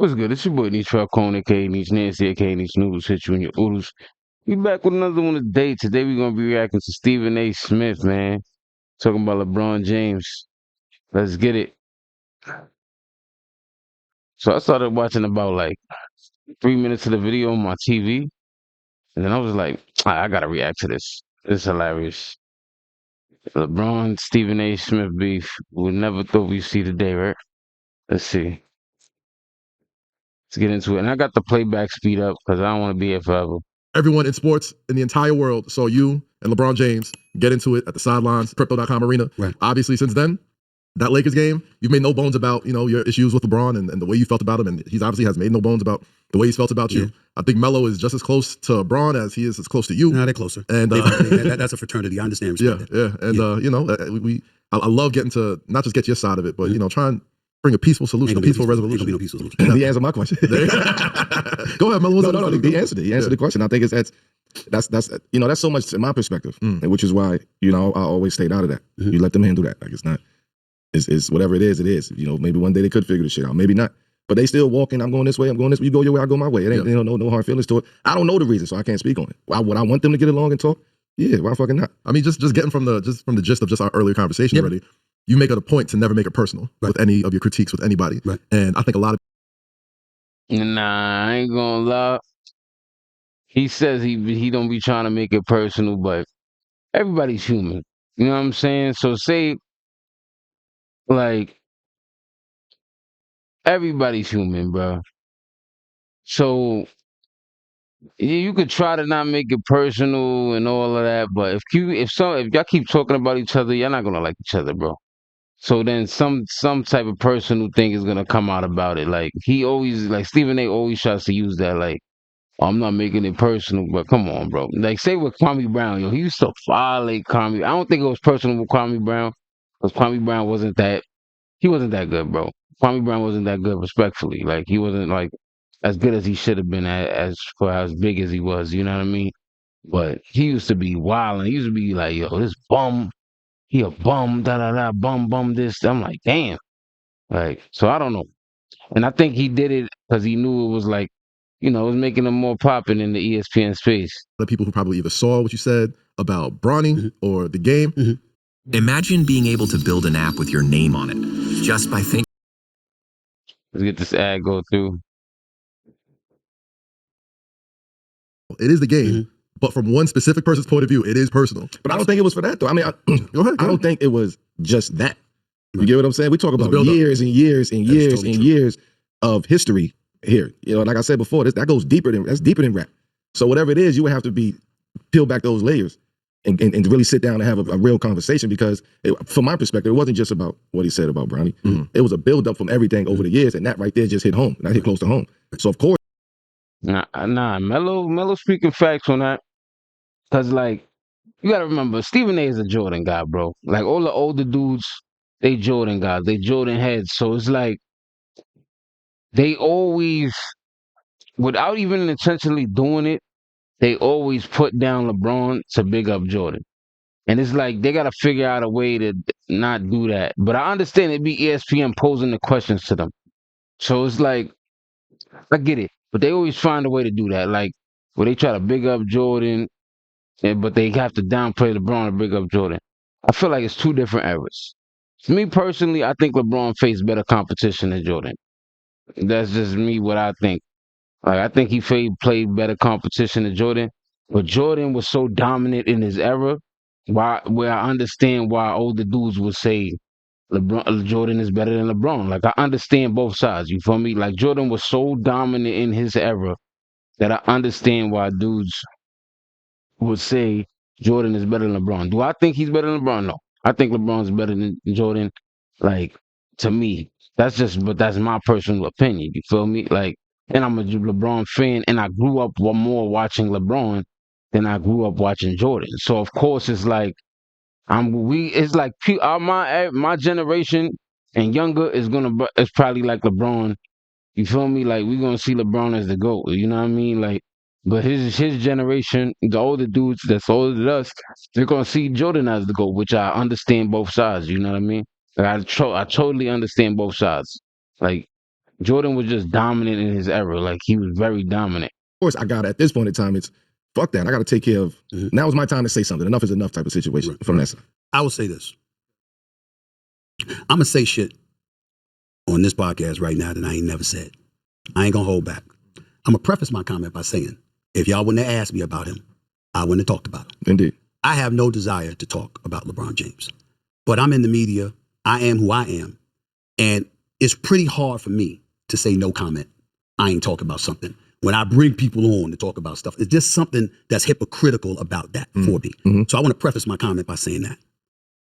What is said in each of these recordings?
What's good? It's your boy Neecg aka Neecg Nancy aka Neecg Noodles hit you in your oodles. We back with another one today. Today we're gonna be reacting to Stephen A. Smith, man. Talking about LeBron James. Let's get it. So I started watching about like 3 minutes of the video on my TV, and then I was like, I gotta react to this. This is hilarious. LeBron, Stephen A. Smith beef. We never thought we'd see today, right? Let's see. Let's get into it. And I got the playback speed up because I don't want to be here forever. Everyone in sports in the entire world saw you and LeBron James get into it at the sidelines, Crypto.com arena. Right. Obviously, since then, that Lakers game, you've made no bones about, your issues with LeBron and the way you felt about him, and he's obviously has made no bones about the way he's felt about you. I think Melo is just as close to Bron as he is as close to you. No, they're closer. And that's a fraternity. I understand. Yeah. And I love getting to not just get your side of it, but try and bring a peaceful solution, a peaceful resolution. No peaceful solution. He answered my question. Go ahead, Melo. No. He answered it. He answered the question. I think that's so much in my perspective, which is why I always stayed out of that. You let them handle that. Like it's whatever it is. It is. Maybe one day they could figure the shit out. Maybe not. But they still walking. I'm going this way. I'm going this way. You go your way. I go my way. It ain't no hard feelings to it. I don't know the reason, so I can't speak on it. Would I want them to get along and talk? Yeah. Why fucking not? I mean, just getting from the gist of just our earlier conversation already. You make it a point to never make it personal with any of your critiques with anybody. Right. And I think a lot of Nah, I ain't gonna lie. He says he don't be trying to make it personal, but everybody's human. You know what I'm saying? So say like everybody's human, bro. So yeah, you could try to not make it personal and all of that, but if y'all keep talking about each other, you're not gonna like each other, bro. So then some type of personal thing is gonna come out about it. Like Stephen A. always tries to use that, like, I'm not making it personal, but come on, bro. Like, say with Kwame Brown, he used to violate Kwame. I don't think it was personal with Kwame Brown, because Kwame Brown wasn't that good, bro. Kwame Brown wasn't that good, respectfully. Like, he wasn't, like, as good as he should have been for as big as he was, you know what I mean? But he used to be wild, and he used to be like, yo, this bum, he a bum, da-da-da, bum, this. I'm like, damn. Like, so I don't know. And I think he did it because he knew it was like, it was making him more popping in the ESPN space. the people who probably either saw what you said about Bronny or the game. Imagine being able to build an app with your name on it just by thinking. Let's get this ad go through. It is the game, but from one specific person's point of view, it is personal. But I don't think it was for that though. I mean, Go ahead. I don't think it was just that. You get what I'm saying? We talk about build-up. years and years and years totally and true. years of history here. Like I said before, that goes deeper than rap. So whatever it is, you would have to peel back those layers and really sit down and have a real conversation, because from my perspective, it wasn't just about what he said about Brownie. It was a build-up from everything over the years, and that right there just hit home. That hit close to home. So of course, Nah, Melo speaking facts on that. Cause like, you gotta remember, Stephen A. is a Jordan guy, bro. Like, all the older dudes, they Jordan guys, they Jordan heads. So it's like, they always, without even intentionally doing it, they always put down LeBron to big up Jordan. And it's like, they gotta figure out a way to not do that. But I understand it be ESPN posing the questions to them. So it's like, I get it. But they always find a way to do that. Like, where they try to big up Jordan, but they have to downplay LeBron to big up Jordan. I feel like it's two different eras. To me personally, I think LeBron faced better competition than Jordan. That's just me, what I think. Like, I think he played better competition than Jordan. But Jordan was so dominant in his era, where I understand why older dudes would say Jordan is better than LeBron. Like, I understand both sides. You feel me? Like, Jordan was so dominant in his era that I understand why dudes would say Jordan is better than LeBron. Do I think he's better than LeBron? No. I think LeBron's better than Jordan. Like, to me, but that's my personal opinion. You feel me? Like, and I'm a LeBron fan, and I grew up more watching LeBron than I grew up watching Jordan. So of course it's like my generation and younger is probably like LeBron. You feel me? Like, we're gonna see LeBron as the GOAT. You know what I mean? Like, but his generation, the older dudes that's older than us, they're gonna see Jordan as the GOAT, which I understand both sides. You know what I mean? Like, I totally understand both sides. Like, Jordan was just dominant in his era. Like, he was very dominant. Of course, I got at this point in time, it's fuck that. I got to take care of. Now is my time to say something. Enough is enough type of situation from that side. I will say this. I'm going to say shit on this podcast right now that I ain't never said. I ain't going to hold back. I'm going to preface my comment by saying, if y'all wouldn't have asked me about him, I wouldn't have talked about him. Indeed. I have no desire to talk about LeBron James. But I'm in the media. I am who I am. And it's pretty hard for me to say no comment. I ain't talking about something. When I bring people on to talk about stuff, it's just something that's hypocritical about that for me. So I want to preface my comment by saying that.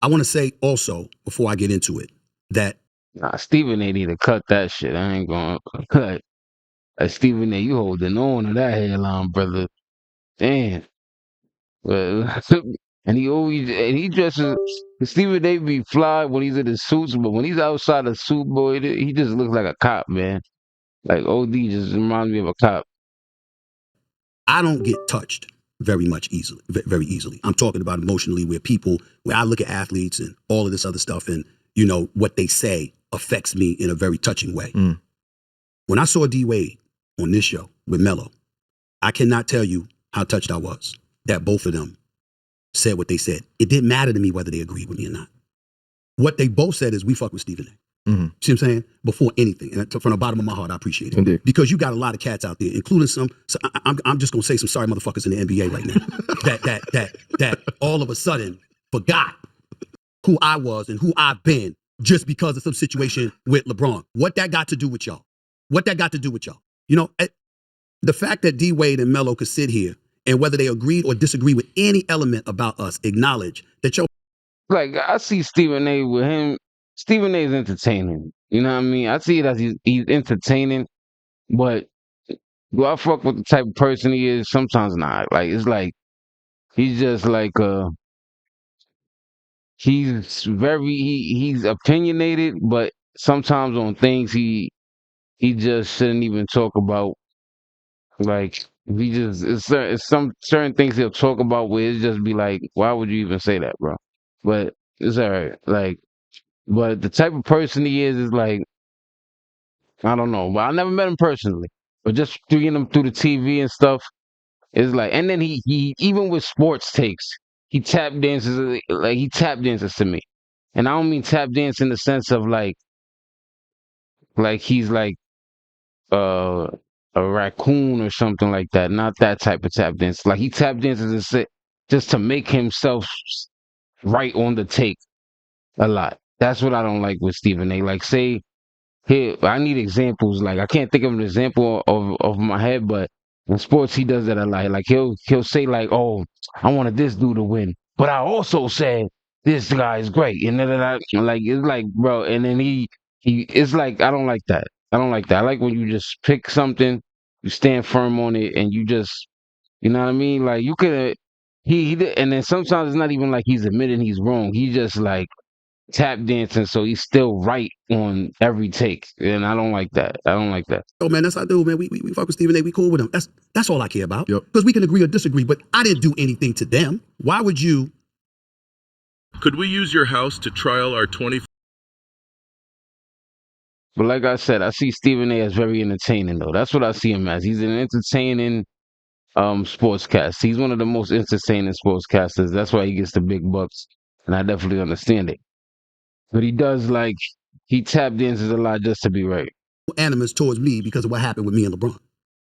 I want to say also, before I get into it, that Nah, Stephen A need to cut that shit. I ain't gonna cut. Stephen A, you holding on to that hairline, brother. Damn. But, and he dresses. Stephen A be fly when he's in his suits, but when he's outside the suit, boy, he just looks like a cop, man. Like OD just reminds me of a cop. I don't get touched very easily. I'm talking about emotionally, where I look at athletes and all of this other stuff, and you know what they say affects me in a very touching way. When I saw D Wade on this show with Melo, I cannot tell you how touched I was that both of them said what they said. It didn't matter to me whether they agreed with me or not. What they both said is, we fuck with Stephen A. See what I'm saying? Before anything. And from the bottom of my heart, I appreciate it. Indeed. Because you got a lot of cats out there, including some, I'm just going to say some sorry motherfuckers in the NBA right now, that all of a sudden forgot who I was and who I've been just because of some situation with LeBron. What that got to do with y'all? You know, the fact that D Wade and Melo could sit here and whether they agreed or disagreed with any element about us, acknowledge that Like, I see Stephen A with him. Stephen A is entertaining. You know what I mean? I see it as he's entertaining, but do I fuck with the type of person he is? Sometimes not. Like, it's like he's just like he's opinionated, but sometimes on things he just shouldn't even talk about. Like, it's some certain things he'll talk about where it's just be like, why would you even say that, bro? But it's alright. Like, but the type of person he is like, I don't know. But I never met him personally. But just seeing him through the TV and stuff, it's like, and then he even with sports takes, he tap dances to me. And I don't mean tap dance in the sense of like he's like uh a raccoon or something like that. Not that type of tap dance. Like, he tap dances just to make himself right on the take a lot. That's what I don't like with Stephen A. Like, say, here, I need examples. Like, I can't think of an example of my head, but in sports he does that a lot. Like, he'll say like, "Oh, I wanted this dude to win, but I also said this guy is great." And then like, it's like, bro. And then he it's like, I don't like that. I don't like that. I like when you just pick something, you stand firm on it, and you just, you know what I mean? Like, you could he did, and then sometimes it's not even like he's admitting he's wrong. He just like tap dancing, so he's still right on every take, and I don't like that. oh man, that's how I do, man. We fuck with Stephen A. We cool with him. That's all I care about. Because we can agree or disagree, but I didn't do anything to them. Why would you? Could we use your house to trial our 20? But like I said, I see Stephen A as very entertaining, though. That's what I see him as. He's an entertaining sportscast. He's one of the most entertaining sportscasters. That's why he gets the big bucks, and I definitely understand it. But he tap dances a lot just to be right. Animus towards me because of what happened with me and LeBron.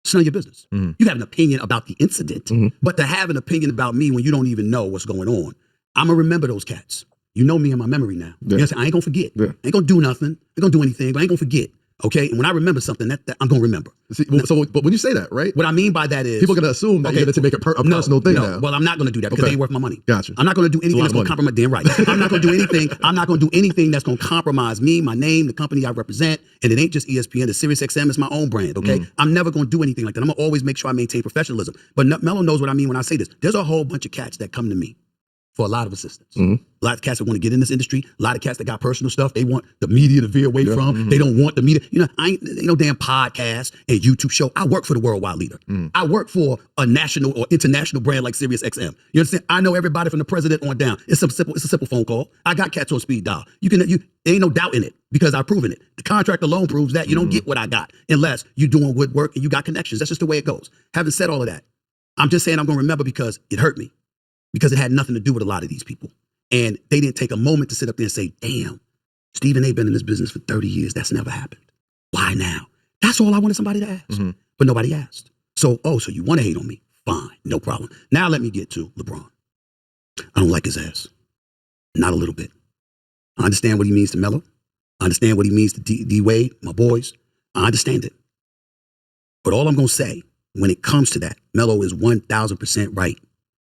It's none of your business. You have an opinion about the incident, but to have an opinion about me when you don't even know what's going on, I'm going to remember those cats. You know me and my memory now. You know what I'm saying? I ain't going to forget. I ain't going to do nothing. I ain't going to do anything, but I ain't going to forget. Okay? And when I remember something, that I'm going to remember. See, but when you say that, right? What I mean by that is, people are going to assume that you're going to make a personal thing now. Well, I'm not going to do that because it ain't worth my money. Gotcha. I'm not going to do anything that's going to compromise. Damn right. I'm not going to do anything. I'm not going to do anything that's going to compromise me, my name, the company I represent. And it ain't just ESPN. The SiriusXM is my own brand. Okay? I'm never going to do anything like that. I'm going to always make sure I maintain professionalism. But Melo knows what I mean when I say this. There's a whole bunch of cats that come to me for a lot of assistants. Mhm. A lot of cats that want to get in this industry, a lot of cats that got personal stuff they want the media to veer away from. They don't want the media. You know, ain't no damn podcast and YouTube show. I work for the worldwide leader. I work for a national or international brand like Sirius XM. You understand? I know everybody from the president on down. It's a simple phone call. I got cats on speed dial. Ain't no doubt in it because I've proven it. The contract alone proves that you don't get what I got unless you're doing good work and you got connections. That's just the way it goes. Having said all of that, I'm just saying I'm going to remember because it hurt me. Because it had nothing to do with a lot of these people. And they didn't take a moment to sit up there and say, damn, Stephen A. been in this business for 30 years. That's never happened. Why now? That's all I wanted somebody to ask. But nobody asked. So you want to hate on me? Fine, no problem. Now let me get to LeBron. I don't like his ass. Not a little bit. I understand what he means to Melo. I understand what he means to D Wade, my boys. I understand it. But all I'm going to say, when it comes to that, Melo is 1,000% right.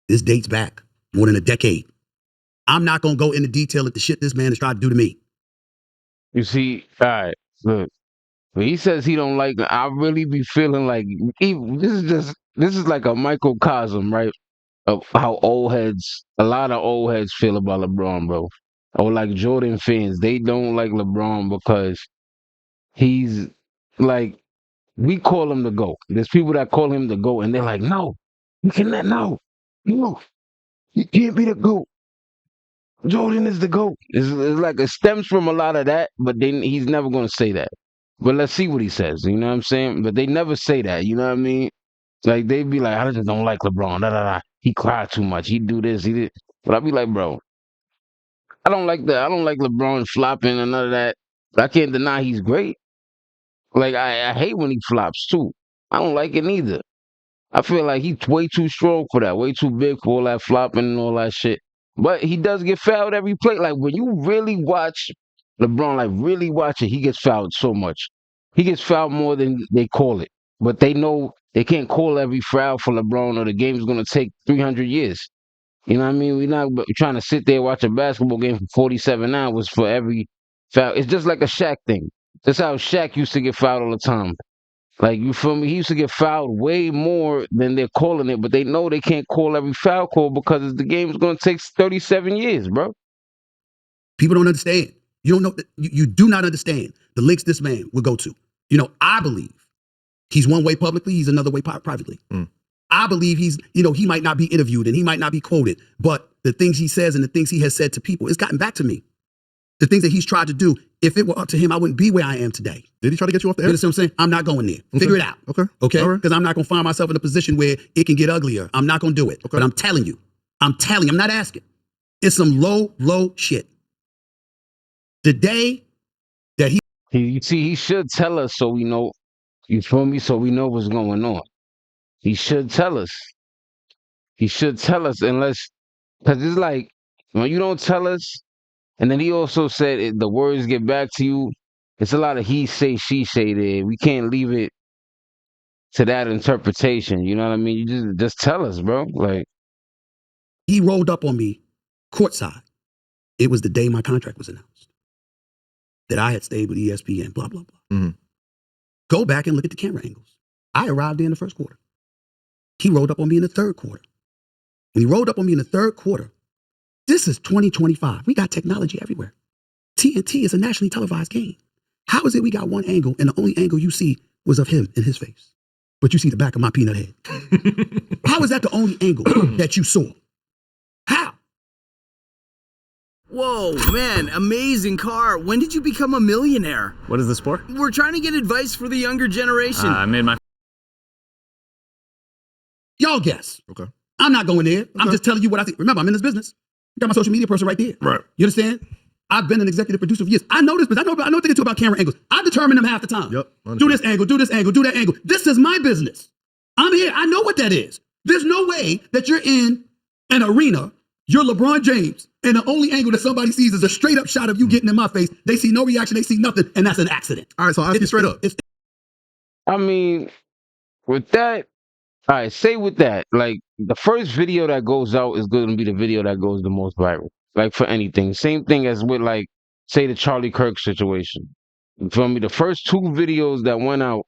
This dates back more than a decade. I'm not going to go into detail at the shit this man has tried to do to me. You see, all right, look. When he says he don't like, I really be feeling like this is like a microcosm, right? Of how a lot of old heads feel about LeBron, bro. Or like Jordan fans, they don't like LeBron because he's like, we call him the GOAT. There's people that call him the GOAT, and they're like, no, you cannot, no, you can't be the GOAT. Jordan is the GOAT. It's like it stems from a lot of that, but then he's never going to say that. But let's see what he says. You know what I'm saying? But they never say that. You know what I mean? Like they be like, I just don't like LeBron. Da, da, da. He cried too much. He do this. He did. But I be like, bro, I don't like that. I don't like LeBron flopping and none of that. But I can't deny he's great. Like I hate when he flops too. I don't like it neither. I feel like he's way too strong for that, way too big for all that flopping and all that shit. But he does get fouled every play. Like when you really watch LeBron, like really watch it, he gets fouled so much. He gets fouled more than they call it. But they know they can't call every foul for LeBron or the game's going to take 300 years. You know what I mean? We're not trying to sit there and watch a basketball game for 47 hours for every foul. It's just like a Shaq thing. That's how Shaq used to get fouled all the time. Like, you feel me? He used to get fouled way more than they're calling it, but they know they can't call every foul call because the game's going to take 37 years, bro. People don't understand. You don't know. You do not understand the links this man will go to. You know, I believe he's one way publicly, he's another way privately. I believe he might not be interviewed and he might not be quoted, but the things he says and the things he has said to people, it's gotten back to me. The things that he's tried to do, if it were up to him, I wouldn't be where I am today. Did he try to get you off the You air? understand what I'm saying? I'm not going there. Okay. Figure it out. Okay. Okay? All right. Because I'm not going to find myself in a position where it can get uglier. I'm not going to do it. Okay. But I'm telling you, I'm not asking. It's some low shit. The day that You see, he should tell us so we know, you feel me? So we know what's going on. He should tell us. He should tell us unless, because it's like, when you don't tell us, and then he also said the words get back to you, it's a lot of he say, she say there. We can't leave it to that interpretation. You know what I mean? You just tell us, bro. Like, he rolled up on me courtside, it was the day my contract was announced. That I had stayed with ESPN, blah, blah, blah. Go back and look at the camera angles. I arrived there in the first quarter. He rolled up on me in the third quarter. When he rolled up on me in the third quarter, this is 2025. We got technology everywhere. TNT is a nationally televised game. How is it we got one angle and the only angle you see was of him and his face? But you see the back of my peanut head. How is that the only angle that you saw? How? Whoa, man, amazing car. When did you become a millionaire? What is this for? We're trying to get advice for the younger generation. I made my... Y'all guess. Okay. I'm not going there. I'm just telling you what I think. Remember, I'm in this business. I got my social media person right there. Right. You understand? I've been an executive producer for years. I know this, but I know what they do about camera angles. I determine them half the time. Yep. Do this angle, do this angle, do that angle. This is my business. I'm here. I know what that is. There's no way that you're in an arena, you're LeBron James, and the only angle that somebody sees is a straight up shot of you getting in my face. They see no reaction, they see nothing, and that's an accident. All right, so I'll ask you straight up. I mean, with that, all right, say with that, like, the first video that goes out is going to be the video that goes the most viral. Like, for anything. Same thing as with, like, say the Charlie Kirk situation. You feel me? The first two videos that went out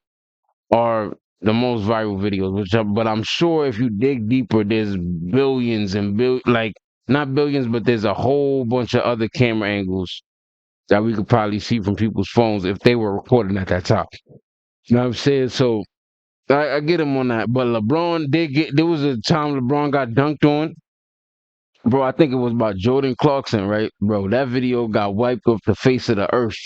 are the most viral videos, but I'm sure if you dig deeper, there's billions and like, not billions, but there's a whole bunch of other camera angles that we could probably see from people's phones if they were recording at that time. You know what I'm saying? So I get him on that. But LeBron did get, there was a time LeBron got dunked on. Bro, I think it was by Jordan Clarkson, right? Bro, that video got wiped off the face of the earth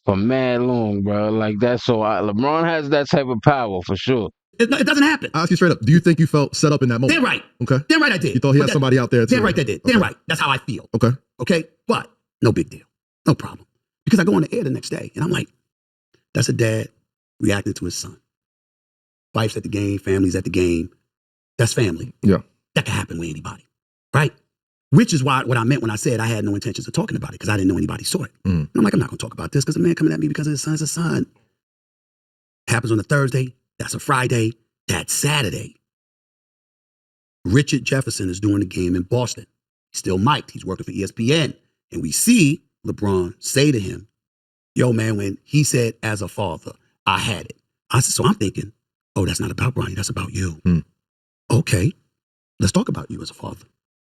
for mad long, bro. Like that. So LeBron has that type of power for sure. It doesn't happen. I'll ask you straight up. Do you think you felt set up in that moment? Damn right. Okay. Damn right I did. You thought he had somebody out there too? Damn right I did. Okay. Damn right. That's how I feel. Okay. Okay? But no big deal. No problem. Because I go on the air the next day and I'm like, that's a dad reacting to his son. Wife's at the game, family's at the game. That's family. Yeah. That can happen with anybody. Right? Which is what I meant when I said I had no intentions of talking about it because I didn't know anybody saw it. And I'm like, I'm not going to talk about this because the man coming at me because his son's a son. Happens on a Thursday. That's a Friday. That Saturday, Richard Jefferson is doing the game in Boston. He's still mic'd. He's working for ESPN. And we see LeBron say to him, yo, man, when he said, as a father, I had it. I said, so I'm thinking, oh, that's not about Bronny. That's about you. Okay, let's talk about you as a father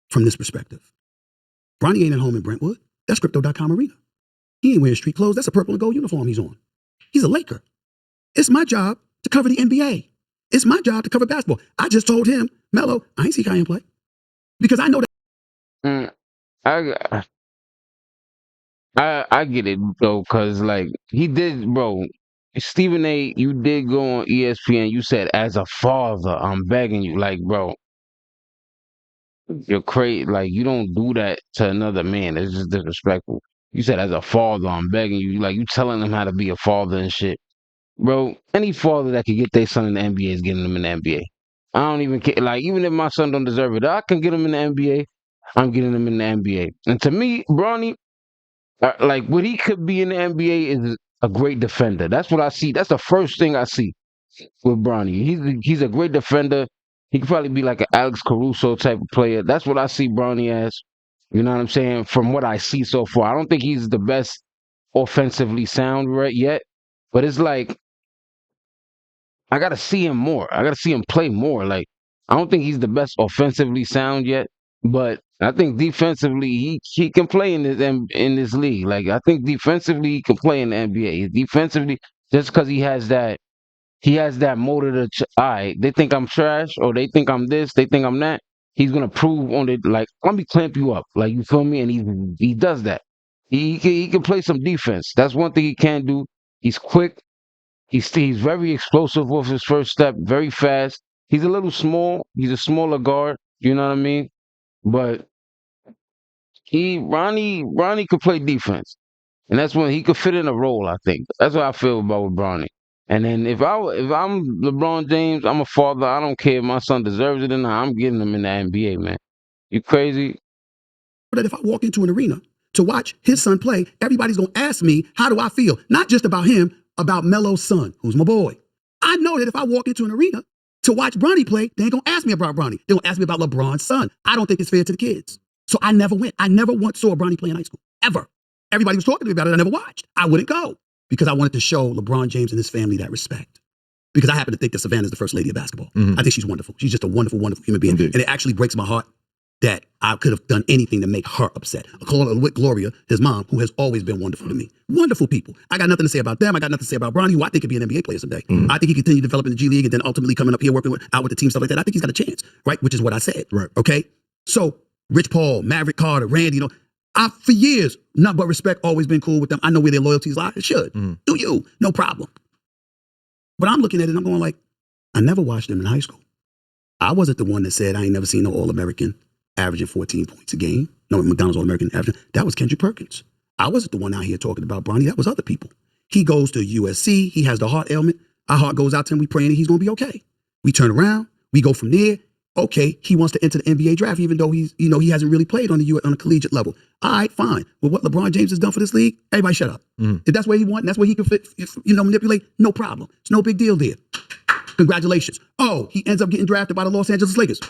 from this perspective. Bronny ain't at home in Brentwood. That's Crypto.com Arena. He ain't wearing street clothes. That's a purple and gold uniform he's on. He's a Laker. It's my job to cover the NBA. It's my job to cover basketball. I just told him, Melo, I ain't see Kanye play. Because I know that. I get it though, cause like he did, bro. Stephen A, you did go on ESPN. You said, as a father, I'm begging you, like, bro, you're crazy. Like, you don't do that to another man. It's just disrespectful. You said, as a father, I'm begging you. Like, you telling them how to be a father and shit. Bro, any father that can get their son in the NBA is getting them in the NBA. I don't even care. Like, even if my son don't deserve it, I can get him in the NBA. I'm getting him in the NBA. And to me, Bronny, like, what he could be in the NBA is a great defender. That's what I see. That's the first thing I see with Bronny. He's a great defender. He could probably be like an Alex Caruso type of player. That's what I see Bronny as. You know what I'm saying? From what I see so far, I don't think he's the best offensively sound right yet. But it's like, I got to see him more. I got to see him play more. Like, I don't think he's the best offensively sound yet, but I think defensively he can play in this league. Like, I think defensively he can play in the NBA. Defensively, just because he has that motor to all right, they think I'm trash or they think I'm this, they think I'm that. He's gonna prove on it. Like, let me clamp you up. Like, you feel me? And he does that. He can play some defense. That's one thing he can do. He's quick. He's very explosive off his first step, very fast. He's a little small. He's a smaller guard. You know what I mean? But Ronnie could play defense, and that's when he could fit in a role. I think that's what I feel about with Bronny. And then if I'm LeBron James, I'm a father. I don't care if my son deserves it or not. I'm getting him in the NBA, man. You crazy? That if I walk into an arena to watch his son play, everybody's going to ask me, how do I feel? Not just about him, about Melo's son, who's my boy. I know that if I walk into an arena to watch Bronny play, they ain't going to ask me about Bronny. They're going to ask me about LeBron's son. I don't think it's fair to the kids. So I never went. I never once saw Bronny play in high school, ever. Everybody was talking to me about it. I never watched. I wouldn't go because I wanted to show LeBron James and his family that respect. Because I happen to think that Savannah's the first lady of basketball. I think she's wonderful. She's just a wonderful, wonderful human being. Indeed. And it actually breaks my heart that I could have done anything to make her upset. With Gloria, his mom, who has always been wonderful to me. Wonderful people. I got nothing to say about them. I got nothing to say about Bronny, who I think could be an NBA player someday. I think he can continue developing the G League and then ultimately coming up here working out with the team, stuff like that. I think he's got a chance, right? Which is what I said. Right. Okay? So, Rich Paul, Maverick Carter, Randy, for years, nothing but respect, always been cool with them. I know where their loyalties lie. It should. Do you. No problem. But I'm looking at it and I'm going like, I never watched them in high school. I wasn't the one that said I ain't never seen no All-American averaging 14 points a game. No, McDonald's All-American averaging. That was Kendrick Perkins. I wasn't the one out here talking about Bronny. That was other people. He goes to USC. He has the heart ailment. Our heart goes out to him. We praying he's going to be okay. We turn around. We go from there. Okay, he wants to enter the NBA draft, even though he hasn't really played on a collegiate level. All right, fine. Well, what LeBron James has done for this league, everybody shut up. If that's what he wants, and that's what he can fit, manipulate, no problem. It's no big deal there. Congratulations. Oh, he ends up getting drafted by the Los Angeles Lakers.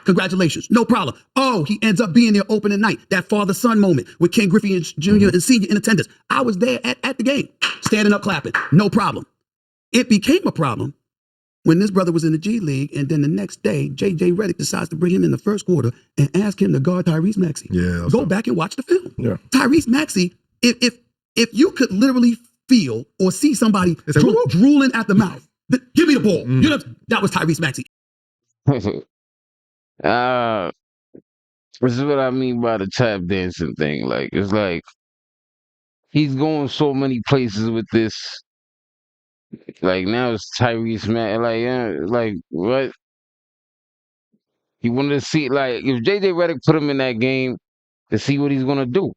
Congratulations. No problem. Oh, he ends up being there opening night. That father-son moment with Ken Griffey Jr. and Sr. in attendance. I was there at the game, standing up, clapping. No problem. It became a problem when this brother was in the G League, and then the next day, J.J. Redick decides to bring him in the first quarter and ask him to guard Tyrese Maxey. Yeah. Go back and watch the film. Yeah. Tyrese Maxey, if you could literally feel or see somebody It's like, whoop. drooling at the mouth, give me the ball. You know, that was Tyrese Maxey. This is what I mean by the tap dancing thing. Like, it's like he's going so many places with this. Like, now it's Tyrese Mack. Like what? He wanted to see, like, if JJ Redick put him in that game to see what he's gonna do.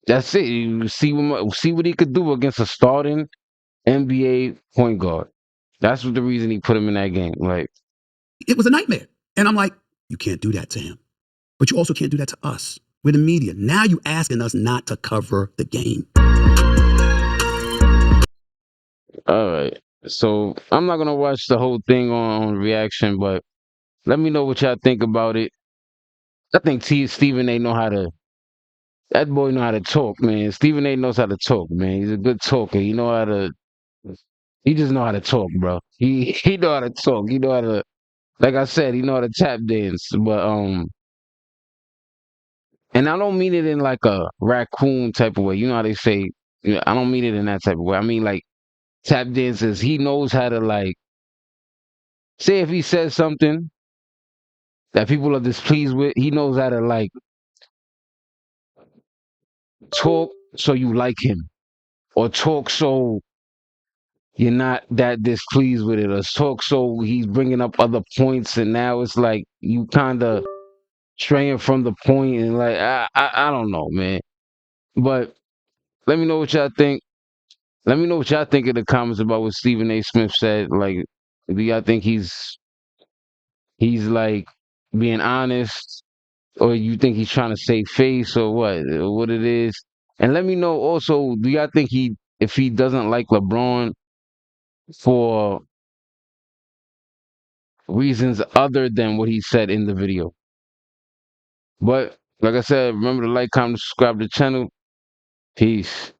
That's it. You see what he could do against a starting NBA point guard. That's what the reason he put him in that game. Like, it was a nightmare. And I'm like, you can't do that to him. But you also can't do that to us. We're the media. Now you asking us not to cover the game. all right. So I'm not gonna watch the whole thing on reaction, but let me know what y'all think about it. I think Stephen A know how to. That boy know how to talk, man. Stephen A knows how to talk, man. He's a good talker. He know how to. He just know how to talk, bro. He know how to talk. He know how to. Like I said, he know how to tap dance. But and I don't mean it in like a raccoon type of way. You know how they say. I don't mean it in that type of way. I mean like tap dances. He knows how to like. Say if he says something that people are displeased with, he knows how to like talk so you like him, or talk so you're not that displeased with it, or talk so he's bringing up other points, and now it's like you kind of straying from the point, and like I don't know, man. But let me know what y'all think. Let me know what y'all think in the comments about what Stephen A. Smith said. Like, do y'all think he's like being honest, or you think he's trying to save face, or what it is? And let me know also, do y'all think if he doesn't like LeBron for reasons other than what he said in the video? But like I said, remember to like, comment, subscribe to the channel. Peace.